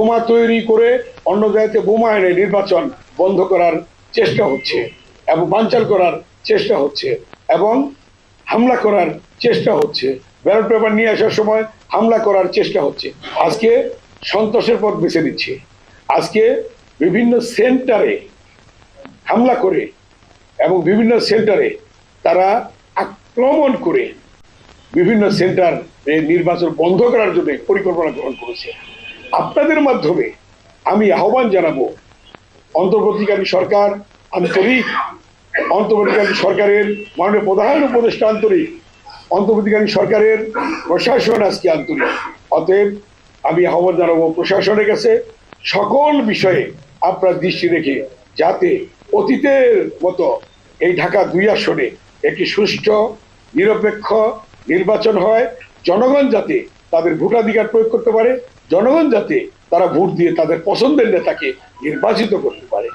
বোমা তৈরি করে অন্য জায়গাতে বোমা এনে নির্বাচন বন্ধ করার চেষ্টা হচ্ছে এবং বানচাল করার চেষ্টা হচ্ছে এবং হামলা করার চেষ্টা হচ্ছে। ব্যালট পেপার নিয়ে আসার সময় হামলা করার চেষ্টা হচ্ছে। আজকে সন্ত্রাসের পথ বেছে নিচ্ছে। আজকে বিভিন্ন সেন্টারে হামলা করে এবং বিভিন্ন সেন্টারে তারা আক্রমণ করে বিভিন্ন সেন্টার নির্বাচন বন্ধ করার জন্য পরিকল্পনা গ্রহণ করেছে। আপনাদের মাধ্যমে আমি আহ্বান জানাবো অন্তর্বর্তীকালী সরকার আন্তরিক, অন্তর্বর্তীকালী সরকারের মাননীয় প্রধান উপদেষ্টা আন্তরিক, অন্তর্বর্তীকালী সরকারের প্রশাসন আজকে আন্তরিক। অতএব আমি আহ্বান জানাবো প্রশাসনের কাছে সকল বিষয়ে আপনার দৃষ্টি রেখে যাতে অতীতের মতো এই ঢাকা ২ আসনে একটি সুষ্ঠু নিরপেক্ষ নির্বাচন হয়, জনগণ যাতে তাদের ভোটাধিকার প্রয়োগ করতে পারে, জনগণ যাতে তারা ভোট দিয়ে তাদের পছন্দের নেতাকে নির্বাচিত করতে পারে।